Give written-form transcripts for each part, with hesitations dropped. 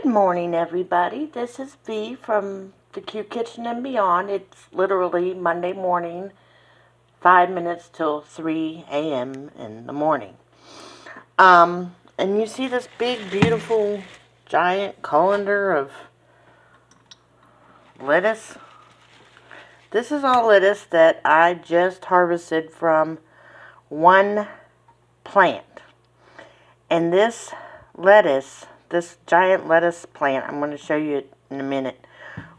Good morning, everybody. This is V from the Cute Kitchen and Beyond. It's literally Monday morning, 5 minutes till 3 a.m. in the morning. And you see this big, beautiful, giant colander of lettuce? This is all lettuce that I just harvested from one plant. And this lettuce, this giant lettuce plant, I'm going to show you it in a minute,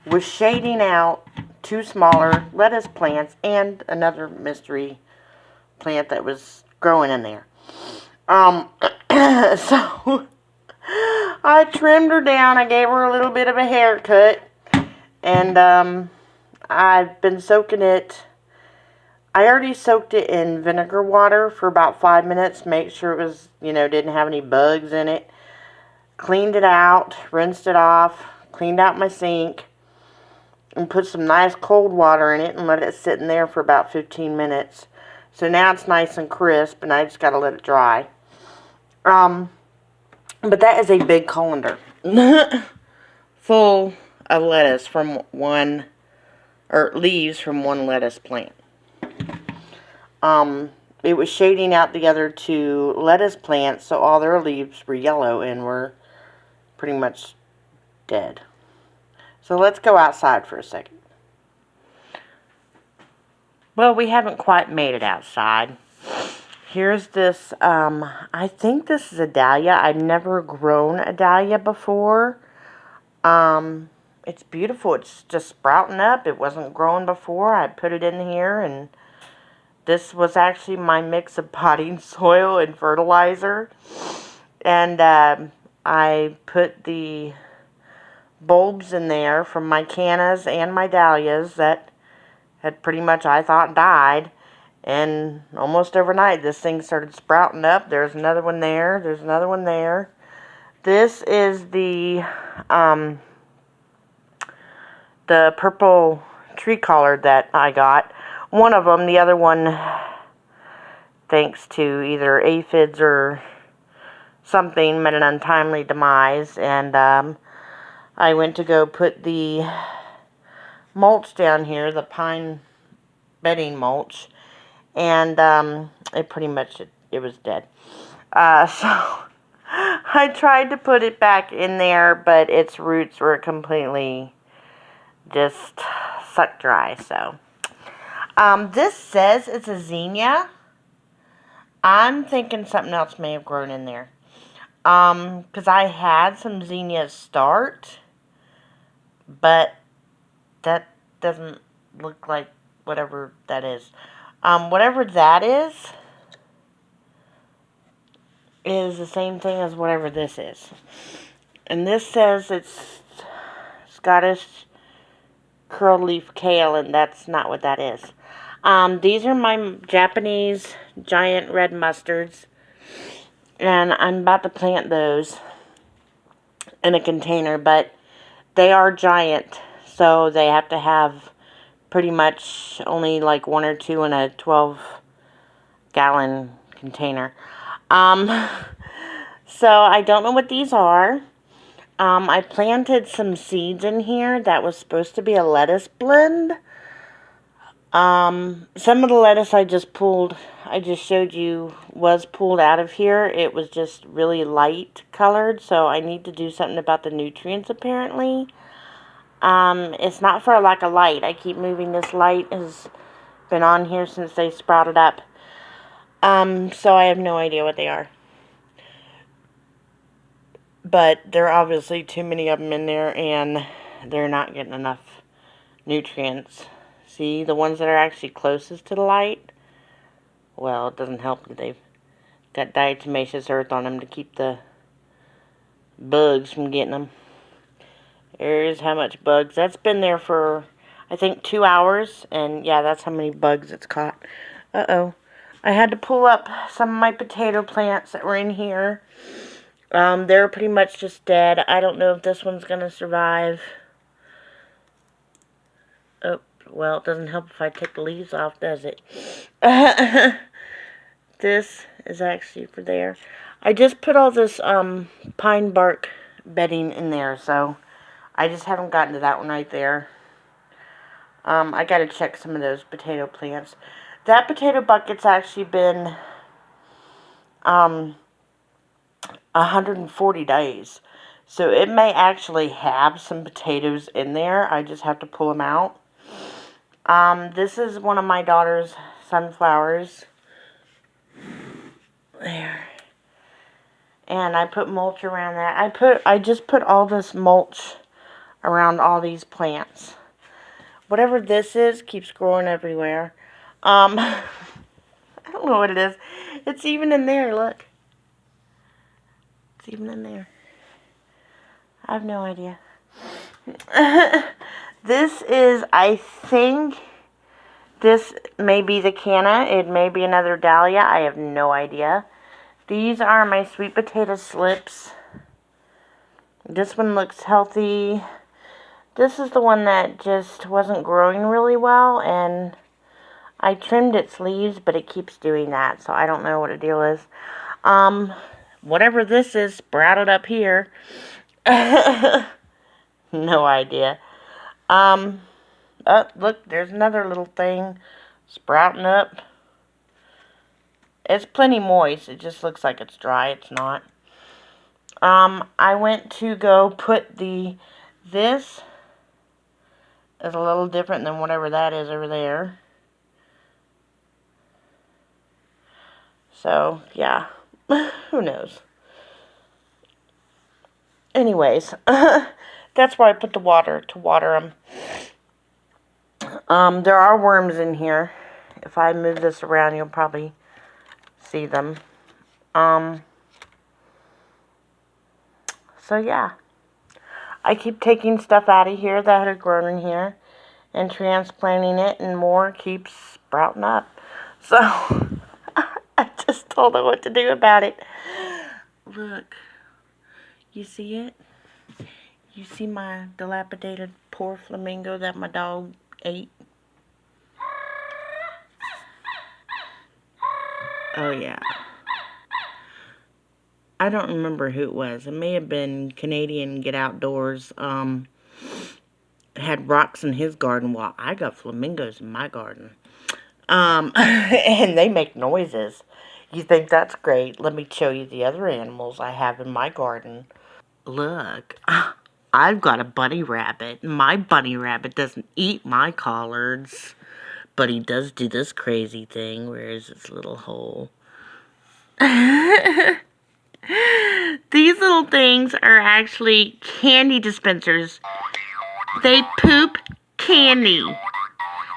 was shading out two smaller lettuce plants and another mystery plant that was growing in there. So I trimmed her down. I gave her a little bit of a haircut, and I've been soaking it. I already soaked it in vinegar water for about 5 minutes, make sure it was, didn't have any bugs in it. Cleaned it out, rinsed it off, cleaned out my sink, and put some nice cold water in it and let it sit in there for about 15 minutes. So now it's nice and crisp, and I just got to let it dry. But that is a big colander full of lettuce from leaves from one lettuce plant. It was shading out the other two lettuce plants, so all their leaves were yellow and were pretty much dead. So let's go outside for a second. Well, we haven't quite made it outside. Here's this, I think this is a dahlia. I've never grown a dahlia before. It's beautiful. It's just sprouting up. It wasn't growing before. I put it in here, and this was actually my mix of potting soil and fertilizer. And I put the bulbs in there from my cannas and my dahlias that had pretty much, I thought, died. And almost overnight, this thing started sprouting up. There's another one there. There's another one there. This is the purple tree collar that I got. One of them, the other one, thanks to either aphids or something, met an untimely demise. And I went to go put the mulch down here, the pine bedding mulch, and it pretty much, it was dead. So I tried to put it back in there, but its roots were completely just sucked dry. So this says it's a zinnia. I'm thinking something else may have grown in there. Because I had some zinnias start, but that doesn't look like whatever that is. Whatever that is the same thing as whatever this is. And this says it's Scottish curled leaf kale, and that's not what that is. These are my Japanese giant red mustards, and I'm about to plant those in a container, but they are giant, so they have to have pretty much only like one or two in a 12-gallon container. So I don't know what these are. I planted some seeds in here that was supposed to be a lettuce blend. Some of the lettuce I just showed you, was pulled out of here. It was just really light colored, so I need to do something about the nutrients apparently. It's not for a lack of light. I keep moving. This light has been on here since they sprouted up. So I have no idea what they are. But there are obviously too many of them in there, and they're not getting enough nutrients. See, the ones that are actually closest to the light, well, it doesn't help that they've got diatamaceous earth on them to keep the bugs from getting them. There's how much bugs. That's been there for, I think, 2 hours. And yeah, that's how many bugs it's caught. Uh-oh. I had to pull up some of my potato plants that were in here. They're pretty much just dead. I don't know if this one's going to survive. Oh, well, it doesn't help if I take the leaves off, does it? This is actually for there. I just put all this pine bark bedding in there, so I just haven't gotten to that one right there. I gotta check some of those potato plants. That potato bucket's actually been 140 days. So it may actually have some potatoes in there. I just have to pull them out. This is one of my daughter's sunflowers. There. And I put mulch around that. I just put all this mulch around all these plants. Whatever this is keeps growing everywhere. I don't know what it is. It's even in there, look. It's even in there. I have no idea. This is, I think, this may be the canna. It may be another dahlia. I have no idea. These are my sweet potato slips. This one looks healthy. This is the one that just wasn't growing really well, and I trimmed its leaves, but it keeps doing that, so I don't know what the deal is. Whatever this is sprouted up here. No idea. Oh, look, there's another little thing sprouting up. It's plenty moist. It just looks like it's dry. It's not. I went to go put this is a little different than whatever that is over there. So, yeah. Who knows? Anyways, that's why I put the water, to water them. There are worms in here. If I move this around, you'll probably see them. So yeah, I keep taking stuff out of here that had grown in here and transplanting it, and more keeps sprouting up. So I just don't know what to do about it. Look, you see it? You see my dilapidated poor flamingo that my dog ate? Oh yeah. I don't remember who it was. It may have been Canadian Get Outdoors. Had rocks in his garden. Well, I got flamingos in my garden. And they make noises. You think that's great? Let me show you the other animals I have in my garden. Look, I've got a bunny rabbit. My bunny rabbit doesn't eat my collards, but he does do this crazy thing. Where is his little hole? These little things are actually candy dispensers. They poop candy.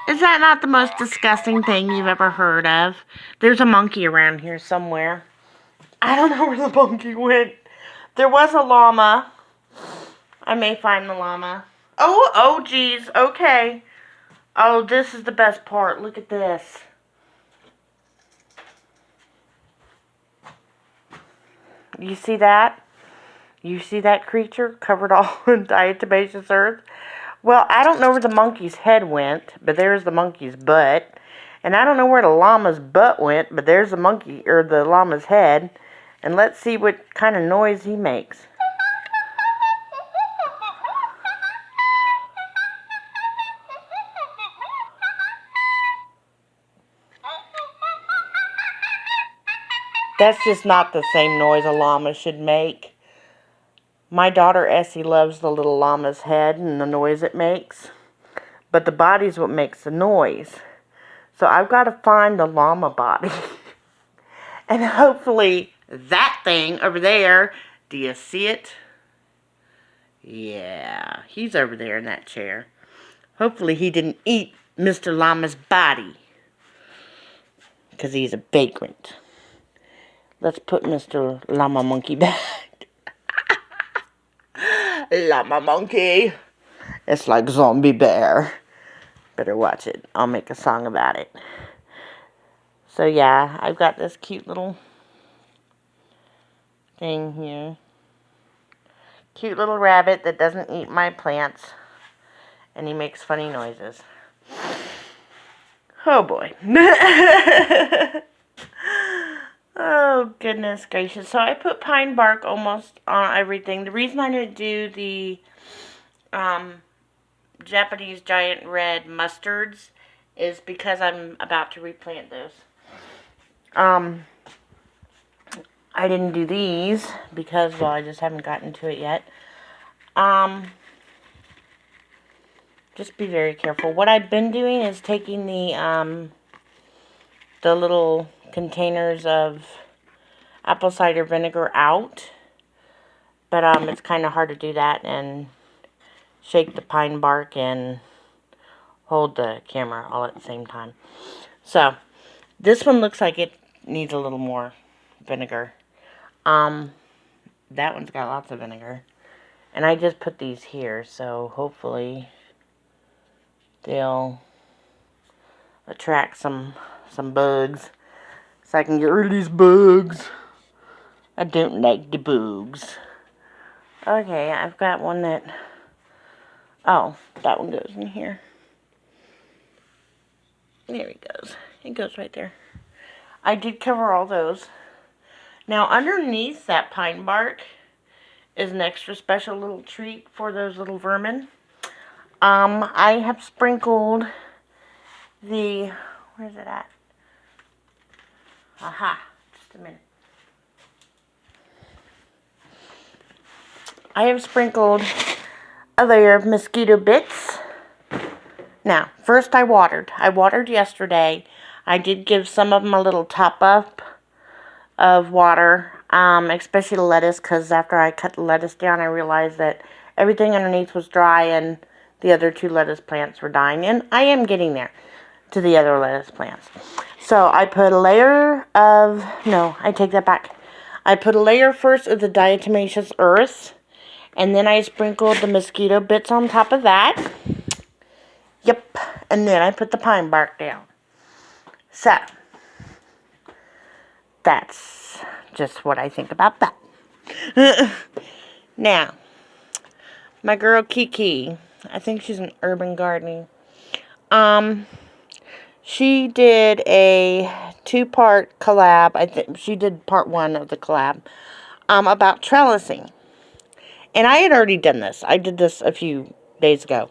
Is that not the most disgusting thing you've ever heard of? There's a monkey around here somewhere. I don't know where the monkey went. There was a llama. I may find the llama. Oh, geez. Okay. Oh, this is the best part. Look at this. You see that? You see that creature covered all in diatamaceous earth? Well, I don't know where the monkey's head went, but there's the monkey's butt. And I don't know where the llama's butt went, but there's the monkey, or the llama's head. And let's see what kind of noise he makes. That's just not the same noise a llama should make. My daughter Essie loves the little llama's head and the noise it makes. But the body's what makes the noise. So I've got to find the llama body. And hopefully that thing over there, do you see it? Yeah, he's over there in that chair. Hopefully he didn't eat Mr. Llama's body. Because he's a vagrant. Let's put Mr. Llama Monkey back. Llama Monkey. It's like Zombie Bear. Better watch it. I'll make a song about it. So yeah, I've got this cute little thing here. Cute little rabbit that doesn't eat my plants. And he makes funny noises. Oh boy. Oh, goodness gracious. So I put pine bark almost on everything. The reason I didn't do the Japanese giant red mustards is because I'm about to replant those. I didn't do these because, well, I just haven't gotten to it yet. Just be very careful. What I've been doing is taking the little containers of apple cider vinegar out. But it's kind of hard to do that and shake the pine bark and hold the camera all at the same time. So, this one looks like it needs a little more vinegar. That one's got lots of vinegar. And I just put these here, so hopefully they'll attract some bugs. So I can get rid of these bugs. I don't like the bugs. Okay, I've got one that... Oh, that one goes in here. There he goes. It goes right there. I did cover all those. Now, underneath that pine bark is an extra special little treat for those little vermin. I have sprinkled the... Where's it at? Aha. Just a minute. I have sprinkled a layer of mosquito bits. Now, first I watered. I watered yesterday. I did give some of them a little top up of water, especially the lettuce, because after I cut the lettuce down, I realized that everything underneath was dry and the other two lettuce plants were dying. And I am getting there to the other lettuce plants. So I put a layer of, no, I take that back. I put a layer first of the diatamaceous earth, and then I sprinkled the mosquito bits on top of that. Yep, and then I put the pine bark down. So, that's just what I think about that. Now, my girl Kiki, I think she's an urban gardening. She did a 2-part collab. I think she did part 1 of the collab about trellising. And I had already done this. I did this a few days ago.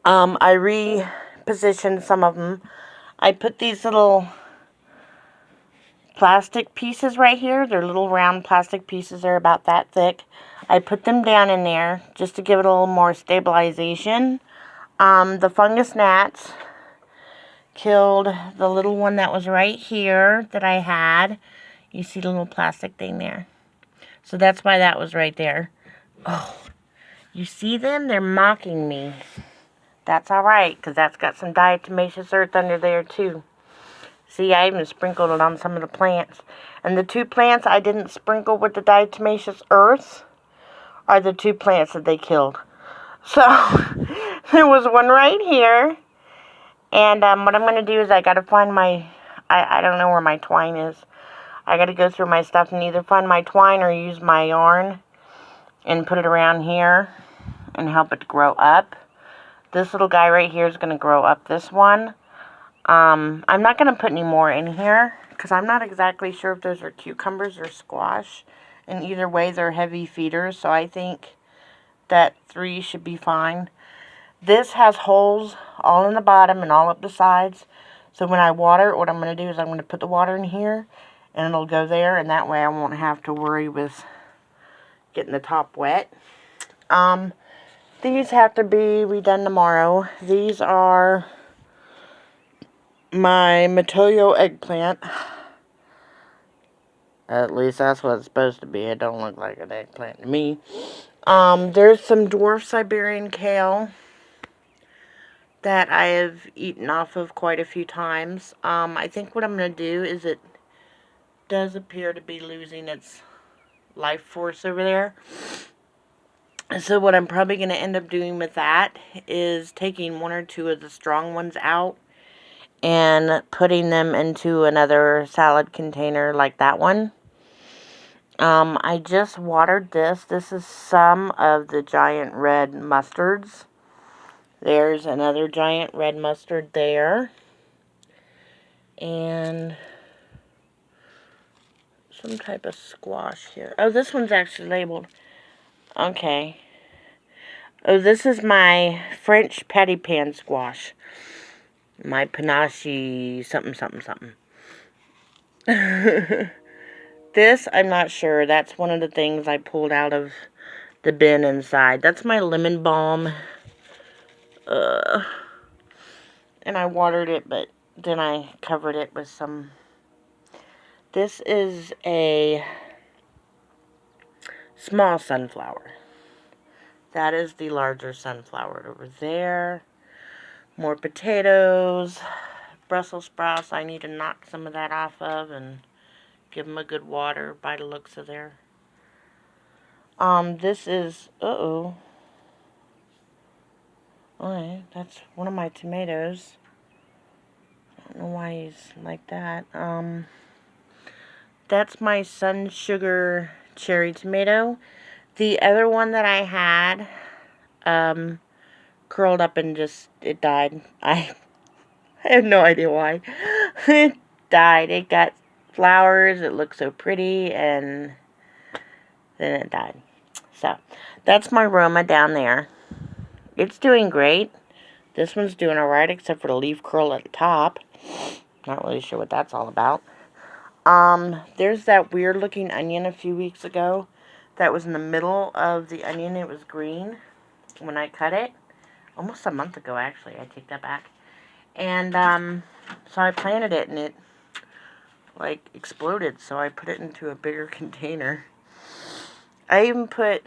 I repositioned some of them. I put these little plastic pieces right here. They're little round plastic pieces. They're about that thick. I put them down in there just to give it a little more stabilization. The fungus gnats killed the little one that was right here that I had. You see the little plastic thing there. So that's why that was right there. Oh, you see them? They're mocking me. That's alright, because that's got some diatamaceous earth under there too. See, I even sprinkled it on some of the plants. And the 2 plants I didn't sprinkle with the diatamaceous earth are the 2 plants that they killed. So, there was one right here. And what I'm going to do is I got to find my... I don't know where my twine is. I got to go through my stuff and either find my twine or use my yarn and put it around here and help it grow up. This little guy right here is going to grow up this one. I'm not going to put any more in here because I'm not exactly sure if those are cucumbers or squash. And either way, they're heavy feeders, so I think that 3 should be fine. This has holes all in the bottom and all up the sides. So when I water it, what I'm going to do is I'm going to put the water in here and it'll go there, and that way I won't have to worry with getting the top wet. These have to be redone tomorrow. These are my Matoyo eggplant. At least that's what it's supposed to be. It don't look like an eggplant to me. There's some dwarf Siberian kale that I have eaten off of quite a few times. I think what I'm going to do is it does appear to be losing its life force over there. So what I'm probably going to end up doing with that is taking 1 or 2 of the strong ones out and putting them into another salad container like that one. I just watered this. This is some of the giant red mustards. There's another giant red mustard there. And some type of squash here. Oh, this one's actually labeled. Okay. Oh, this is my French patty pan squash. My panache something, something, something. This, I'm not sure. That's one of the things I pulled out of the bin inside. That's my lemon balm. And I watered it, but then I covered it with some. This is a small sunflower. That is the larger sunflower over there. More potatoes. Brussels sprouts. I need to knock some of that off of and give them a good water by the looks of there. This is, Alright, that's one of my tomatoes. I don't know why he's like that. That's my sun sugar cherry tomato. The other one that I had, curled up and it died. I have no idea why. It died. It got flowers. It looked so pretty, and then it died. So, that's my Roma down there. It's doing great. This one's doing alright, except for the leaf curl at the top. Not really sure what that's all about. There's that weird looking onion a few weeks ago that was in the middle of the onion. It was green when I cut it. Almost a month ago, actually. I take that back. And, so I planted it, and it, like, exploded. So I put it into a bigger container. I even put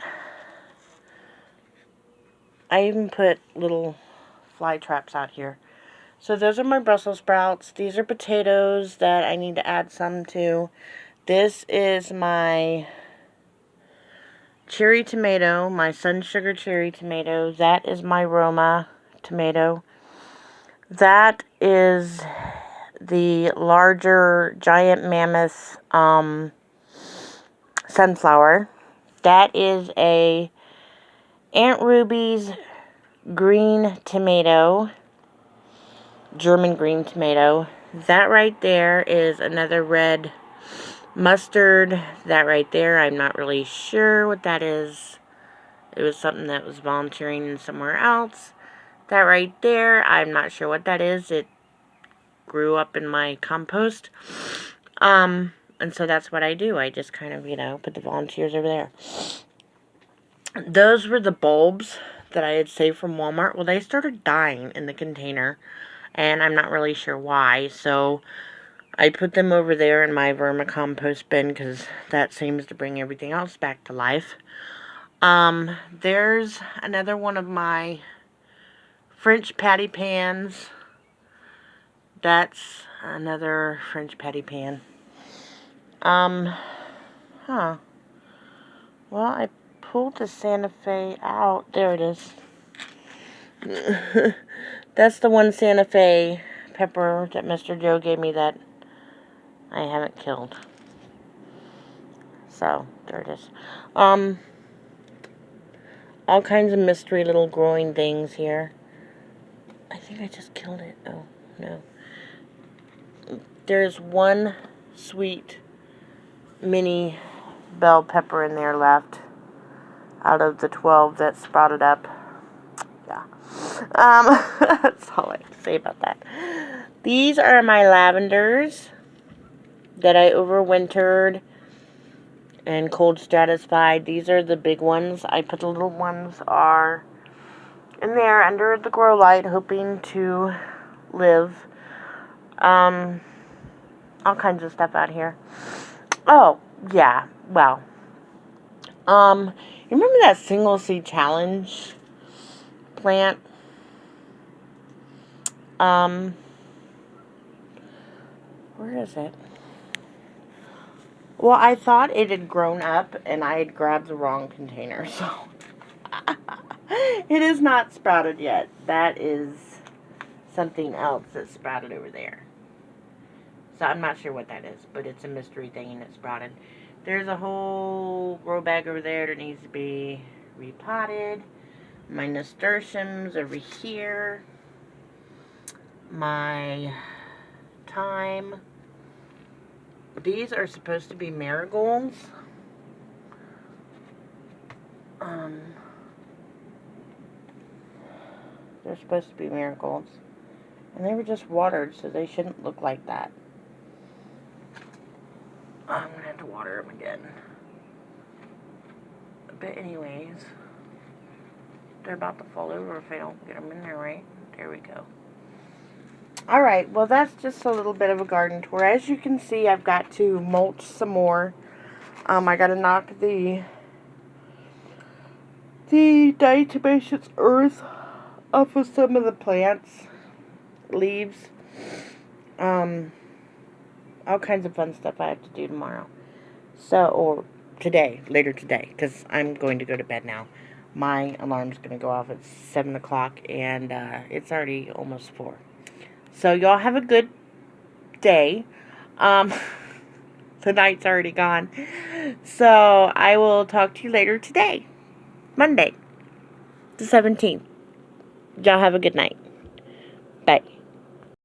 little fly traps out here. So those are my Brussels sprouts. These are potatoes that I need to add some to. This is my cherry tomato, my sun sugar cherry tomato. That is my Roma tomato. That is the larger giant mammoth sunflower. That is a Aunt Ruby's green tomato, German green tomato. That right there is another red mustard. That right there, I'm not really sure what that is. It was something that was volunteering somewhere else. That right there, I'm not sure what that is. It grew up in my compost. And so that's what I do. I just kind of, put the volunteers over there. Those were the bulbs that I had saved from Walmart. Well, they started dying in the container, and I'm not really sure why. So I put them over there in my vermicompost bin because that seems to bring everything else back to life. There's another one of my French patty pans. That's another French patty pan. Well, I pulled the Santa Fe out. There it is. That's the one Santa Fe pepper that Mr. Joe gave me that I haven't killed. So, there it is. All kinds of mystery little growing things here. I think I just killed it. Oh, no. There's one sweet mini bell pepper in there left out of the 12 that sprouted up. Yeah. That's all I have to say about that. These are my lavenders that I overwintered and cold stratified. These are the big ones. I put the little ones are in there under the grow light, hoping to live. All kinds of stuff out here. Oh, yeah. Well, you remember that single seed challenge plant? Where is it? Well, I thought it had grown up, and I had grabbed the wrong container, so it is not sprouted yet. That is something else that sprouted over there. So I'm not sure what that is, but it's a mystery thing, and it sprouted. There's a whole grow bag over there that needs to be repotted. My nasturtiums over here. My thyme. These are supposed to be marigolds. They're supposed to be marigolds. And they were just watered, so they shouldn't look like that. I'm going to have to water them again. But anyways, they're about to fall over if I don't get them in there right. There we go. Alright, well that's just a little bit of a garden tour. As you can see, I've got to mulch some more. I got to knock the diatamaceous earth off of some of the plants, leaves, all kinds of fun stuff I have to do tomorrow. So, or today, later today, because I'm going to go to bed now. My alarm's going to go off at 7 o'clock, and it's already almost 4. So, y'all have a good day. The night's already gone. So, I will talk to you later today. Monday, the 17th. Y'all have a good night. Bye.